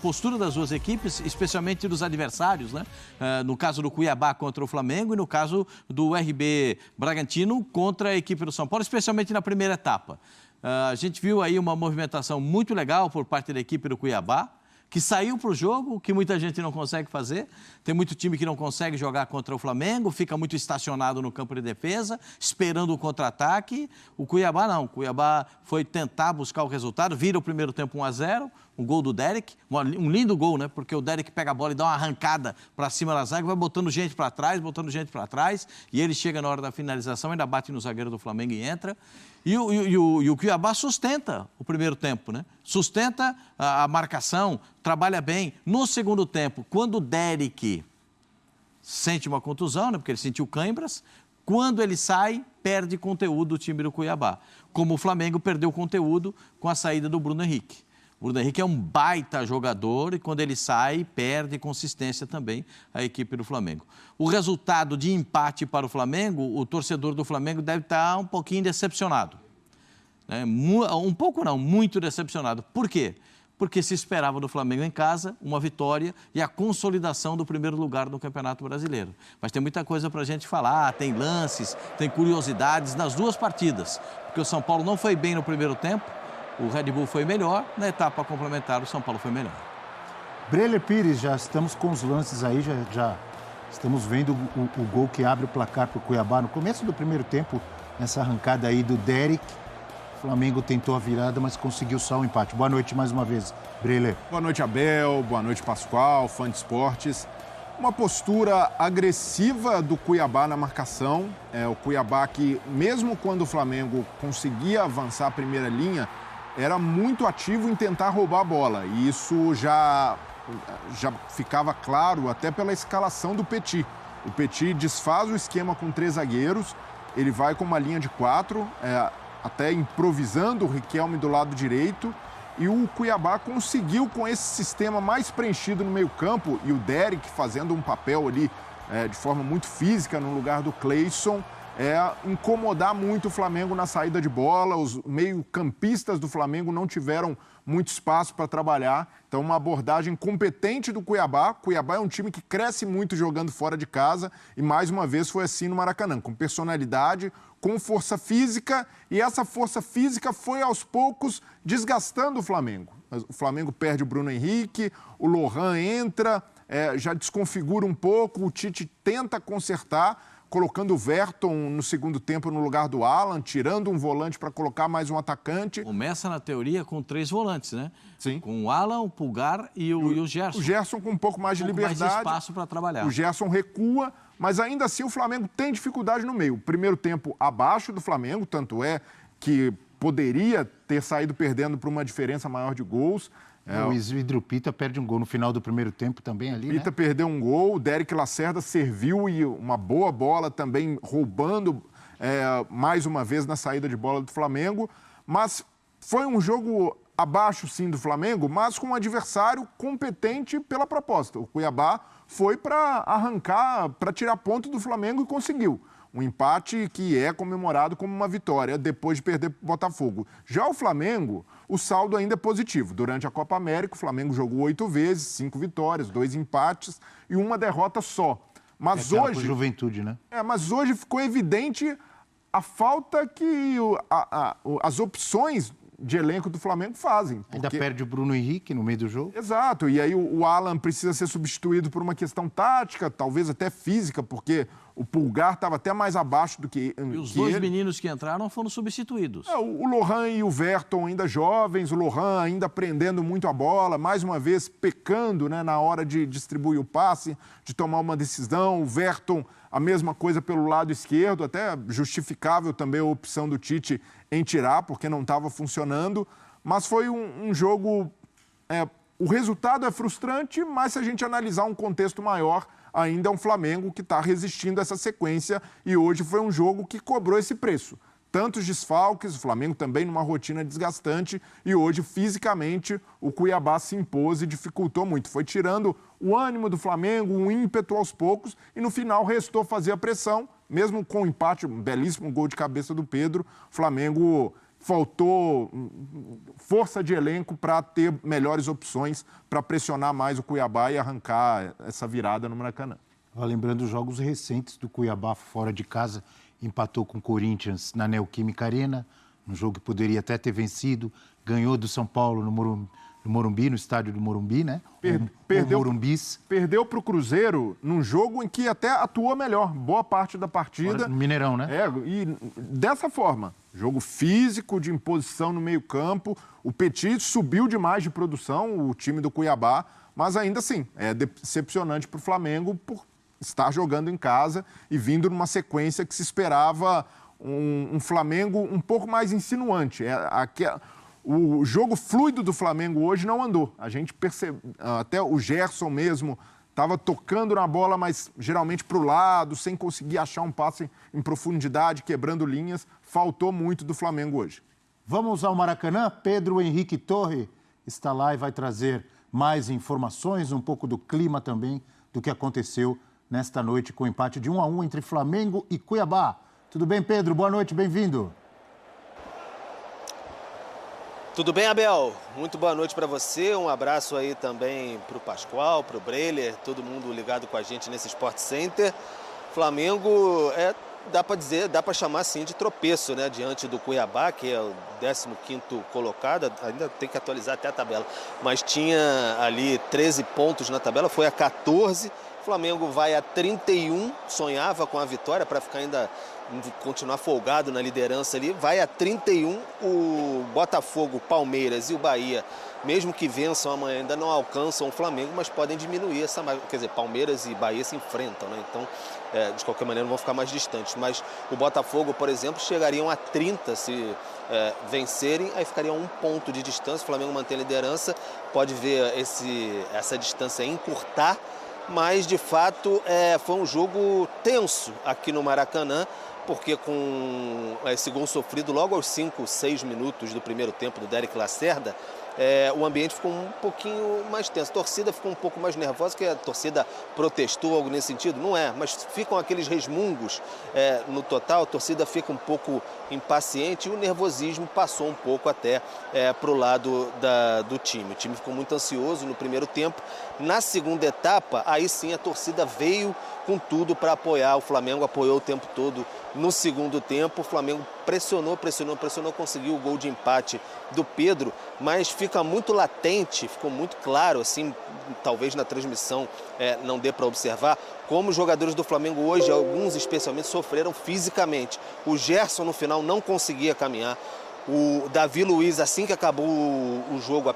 Postura das duas equipes, especialmente dos adversários, né? No caso do Cuiabá contra o Flamengo e no caso do RB Bragantino contra a equipe do São Paulo, especialmente na primeira etapa. A gente viu aí uma movimentação muito legal por parte da equipe do Cuiabá, que saiu para o jogo, o que muita gente não consegue fazer. Tem muito time que não consegue jogar contra o Flamengo, fica muito estacionado no campo de defesa, esperando o contra-ataque. O Cuiabá não, o Cuiabá foi tentar buscar o resultado, vira o primeiro tempo 1-0, um gol do Derek, um lindo gol, né? Porque o Derek pega a bola e dá uma arrancada para cima da zaga, vai botando gente para trás, e ele chega na hora da finalização, ainda bate no zagueiro do Flamengo e entra. E o Cuiabá sustenta o primeiro tempo, né? Sustenta a marcação, trabalha bem. No segundo tempo, quando o Derek sente uma contusão, né? Porque ele sentiu cãibras, quando ele sai, perde conteúdo o time do Cuiabá. Como o Flamengo perdeu conteúdo com a saída do Bruno Henrique. O Bruno Henrique é um baita jogador e quando ele sai, perde consistência também a equipe do Flamengo. O resultado de empate para o Flamengo, o torcedor do Flamengo deve estar um pouquinho decepcionado. Né? Um pouco não, muito decepcionado. Por quê? Porque se esperava do Flamengo em casa uma vitória e a consolidação do primeiro lugar no Campeonato Brasileiro. Mas tem muita coisa para a gente falar, tem lances, tem curiosidades nas duas partidas. Porque o São Paulo não foi bem no primeiro tempo, o Red Bull foi melhor, na etapa complementar o São Paulo foi melhor. Breler Pires, já estamos com os lances aí, já estamos vendo o gol que abre o placar para o Cuiabá. No começo do primeiro tempo, nessa arrancada aí do Derek, o Flamengo tentou a virada, mas conseguiu só o empate. Boa noite mais uma vez, Breler. Boa noite, Abel. Boa noite, Pascoal, fã de esportes. Uma postura agressiva do Cuiabá na marcação. O Cuiabá que, mesmo quando o Flamengo conseguia avançar a primeira linha, era muito ativo em tentar roubar a bola. E isso já ficava claro até pela escalação do Petit. O Petit desfaz o esquema com 3 zagueiros, ele vai com uma linha de 4, até improvisando o Riquelme do lado direito. E o Cuiabá conseguiu, com esse sistema mais preenchido no meio-campo, e o Derek fazendo um papel ali de forma muito física no lugar do Cleison, incomodar muito o Flamengo na saída de bola. Os meio-campistas do Flamengo não tiveram muito espaço para trabalhar. Então, uma abordagem competente do Cuiabá. Cuiabá é um time que cresce muito jogando fora de casa e, mais uma vez, foi assim no Maracanã, com personalidade, com força física. E essa força física foi, aos poucos, desgastando o Flamengo. O Flamengo perde o Bruno Henrique, o Lohan entra, já desconfigura um pouco, o Tite tenta consertar, colocando o Verton no segundo tempo no lugar do Alan, tirando um volante para colocar mais um atacante. Começa, na teoria, com 3 volantes, né? Sim. Com o Alan, o Pulgar e o Gerson. O Gerson com um pouco mais de liberdade. Mais de espaço para trabalhar. O Gerson recua, mas ainda assim o Flamengo tem dificuldade no meio. Primeiro tempo abaixo do Flamengo, tanto é que poderia ter saído perdendo por uma diferença maior de gols. O Isidro Pita perde um gol no final do primeiro tempo também ali, Pita né? perdeu um gol, o Derek Lacerda serviu e uma boa bola também roubando mais uma vez na saída de bola do Flamengo. Mas foi um jogo abaixo, sim, do Flamengo, mas com um adversário competente pela proposta. O Cuiabá foi para arrancar, para tirar ponto do Flamengo e conseguiu. Um empate que é comemorado como uma vitória depois de perder para o Botafogo. Já o Flamengo, o saldo ainda é positivo. Durante a Copa América, o Flamengo jogou 8 vezes, 5 vitórias, 2 empates e uma derrota só. Mas hoje... Juventude, né? Mas hoje ficou evidente a falta que as opções de elenco do Flamengo fazem. Ainda perde o Bruno Henrique no meio do jogo. Exato, e aí o Alan precisa ser substituído por uma questão tática, talvez até física, porque o Pulgar estava até mais abaixo do que E os dois meninos que entraram foram substituídos. O Lohan e o Verton ainda jovens, o Lohan ainda aprendendo muito a bola, mais uma vez pecando, né, na hora de distribuir o passe, de tomar uma decisão. O Verton, a mesma coisa pelo lado esquerdo, até justificável também a opção do Tite em tirar, porque não estava funcionando. Mas foi um jogo... o resultado é frustrante, mas se a gente analisar um contexto maior, ainda é um Flamengo que está resistindo a essa sequência e hoje foi um jogo que cobrou esse preço. Tantos desfalques, o Flamengo também numa rotina desgastante e hoje, fisicamente, o Cuiabá se impôs e dificultou muito. Foi tirando o ânimo do Flamengo, um ímpeto aos poucos e no final restou fazer a pressão, mesmo com o empate, um belíssimo gol de cabeça do Pedro, o Flamengo faltou força de elenco para ter melhores opções para pressionar mais o Cuiabá e arrancar essa virada no Maracanã. Lembrando os jogos recentes do Cuiabá fora de casa, empatou com o Corinthians na Neoquímica Arena, um jogo que poderia até ter vencido, ganhou do São Paulo no Morumbi, no estádio do Morumbi, né? Perdeu para o Cruzeiro num jogo em que até atuou melhor, boa parte da partida. No Mineirão, né? E dessa forma, jogo físico, de imposição no meio-campo. O Petit subiu demais de produção, o time do Cuiabá, mas ainda assim, é decepcionante para o Flamengo por estar jogando em casa e vindo numa sequência que se esperava um Flamengo um pouco mais insinuante. O jogo fluido do Flamengo hoje não andou. A gente percebe, até o Gerson mesmo estava tocando na bola, mas geralmente para o lado, sem conseguir achar um passe em profundidade, quebrando linhas. Faltou muito do Flamengo hoje. Vamos ao Maracanã. Pedro Henrique Torre está lá e vai trazer mais informações, um pouco do clima também, do que aconteceu nesta noite com o empate de 1-1 entre Flamengo e Cuiabá. Tudo bem, Pedro? Boa noite, bem-vindo. Tudo bem, Abel? Muito boa noite para você. Um abraço aí também para o Pascoal, para o Breiler, todo mundo ligado com a gente nesse Sport Center. Flamengo, dá para dizer, dá para chamar assim de tropeço, né? Diante do Cuiabá, que é o 15º colocado, ainda tem que atualizar até a tabela, mas tinha ali 13 pontos na tabela, foi a 14. O Flamengo vai a 31, sonhava com a vitória para ficar ainda continuar folgado na liderança ali, vai a 31, o Botafogo, Palmeiras e o Bahia, mesmo que vençam amanhã, ainda não alcançam o Flamengo, mas podem diminuir essa margem, quer dizer, Palmeiras e Bahia se enfrentam, né? Então, de qualquer maneira, não vão ficar mais distantes, mas o Botafogo, por exemplo, chegariam a 30 se vencerem, aí ficariam a 1 ponto de distância, o Flamengo mantém a liderança, pode ver essa distância encurtar, mas, de fato, foi um jogo tenso aqui no Maracanã, porque com esse gol sofrido logo aos 5, 6 minutos do primeiro tempo do Derek Lacerda, o ambiente ficou um pouquinho mais tenso. A torcida ficou um pouco mais nervosa, que a torcida protestou, algo nesse sentido? Não é, mas ficam aqueles resmungos no total, a torcida fica um pouco impaciente e o nervosismo passou um pouco até para o lado do time. O time ficou muito ansioso no primeiro tempo. Na segunda etapa, aí sim a torcida veio com tudo para apoiar. O Flamengo apoiou o tempo todo no segundo tempo. O Flamengo pressionou, conseguiu o gol de empate do Pedro, mas fica muito latente, ficou muito claro, assim, talvez na transmissão não dê para observar, como os jogadores do Flamengo hoje, alguns especialmente, sofreram fisicamente. O Gerson no final não conseguia caminhar. O Davi Luiz, assim que acabou o jogo,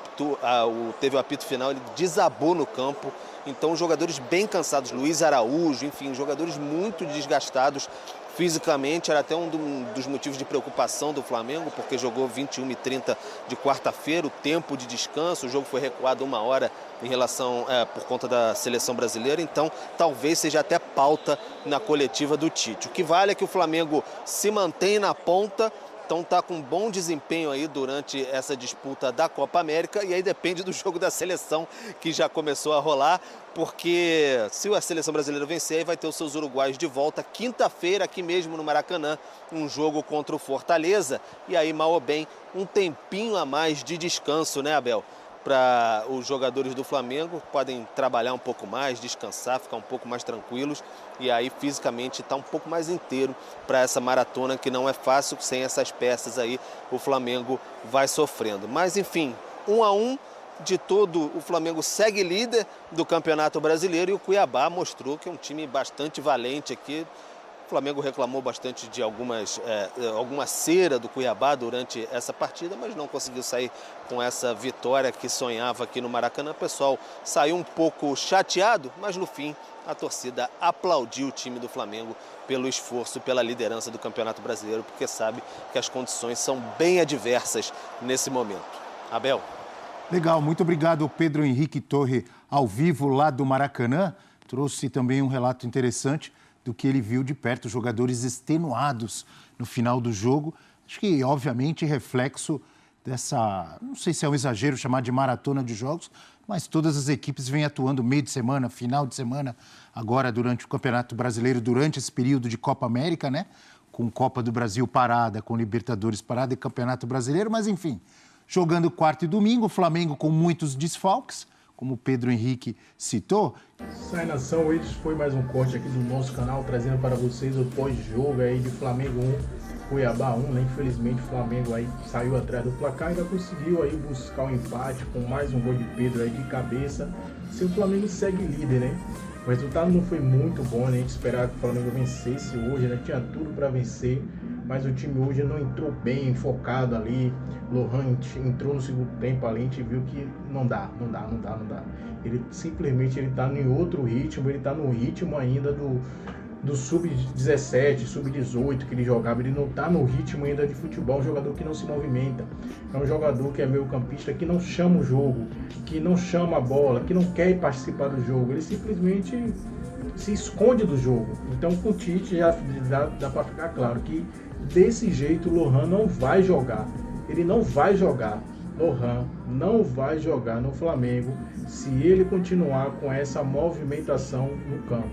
teve o apito final, ele desabou no campo. Então, jogadores bem cansados, Luiz Araújo, enfim, jogadores muito desgastados fisicamente. Era até um dos motivos de preocupação do Flamengo, porque jogou 21h30 de quarta-feira, o tempo de descanso, o jogo foi recuado 1 hora em relação, por conta da seleção brasileira, então talvez seja até pauta na coletiva do Tite. O que vale é que o Flamengo se mantém na ponta, então está com um bom desempenho aí durante essa disputa da Copa América, e aí depende do jogo da seleção que já começou a rolar, porque se a seleção brasileira vencer, aí vai ter os seus uruguaios de volta quinta-feira aqui mesmo no Maracanã, um jogo contra o Fortaleza, e aí mal ou bem um tempinho a mais de descanso, né, Abel? Para os jogadores do Flamengo, podem trabalhar um pouco mais, descansar, ficar um pouco mais tranquilos e aí fisicamente estar um pouco mais inteiro para essa maratona que não é fácil, sem essas peças aí o Flamengo vai sofrendo. Mas enfim, 1-1 de todo, o Flamengo segue líder do Campeonato Brasileiro e o Cuiabá mostrou que é um time bastante valente aqui. O Flamengo reclamou bastante de alguma cera do Cuiabá durante essa partida, mas não conseguiu sair com essa vitória que sonhava aqui no Maracanã. O pessoal saiu um pouco chateado, mas no fim a torcida aplaudiu o time do Flamengo pelo esforço, pela liderança do Campeonato Brasileiro, porque sabe que as condições são bem adversas nesse momento. Abel. Legal, muito obrigado, Pedro Henrique Torre, ao vivo lá do Maracanã. Trouxe também um relato interessante do que ele viu de perto, jogadores extenuados no final do jogo. Acho que, obviamente, reflexo dessa, não sei se é um exagero chamar de maratona de jogos, mas todas as equipes vêm atuando meio de semana, final de semana, agora durante o Campeonato Brasileiro, durante esse período de Copa América, né? com Copa do Brasil parada, com Libertadores parada e Campeonato Brasileiro, mas enfim, jogando quarta e domingo, o Flamengo com muitos desfalques, como o Pedro Henrique citou. Sai Nação, esse foi mais um corte aqui do nosso canal, trazendo para vocês o pós-jogo aí de Flamengo 1, Cuiabá 1, né? Infelizmente o Flamengo aí saiu atrás do placar, ainda conseguiu aí buscar o empate com mais um gol de Pedro aí de cabeça. Se o Flamengo segue líder, né? O resultado não foi muito bom, né? A gente esperava que o Flamengo vencesse hoje, né? Tinha tudo para vencer, mas o time hoje não entrou bem, focado ali. Lohan entrou no segundo tempo ali, a gente viu que não dá. Ele simplesmente tá em outro ritmo, ele tá no ritmo ainda do sub-17, sub-18 que ele jogava, ele não tá no ritmo ainda de futebol, um jogador que não se movimenta, é um jogador que é meio campista, que não chama o jogo, que não chama a bola, que não quer participar do jogo, ele simplesmente se esconde do jogo. Então com o Tite já dá para ficar claro que desse jeito o Lohan não vai jogar, ele não vai jogar. Lohan não vai jogar no Flamengo se ele continuar com essa movimentação no campo.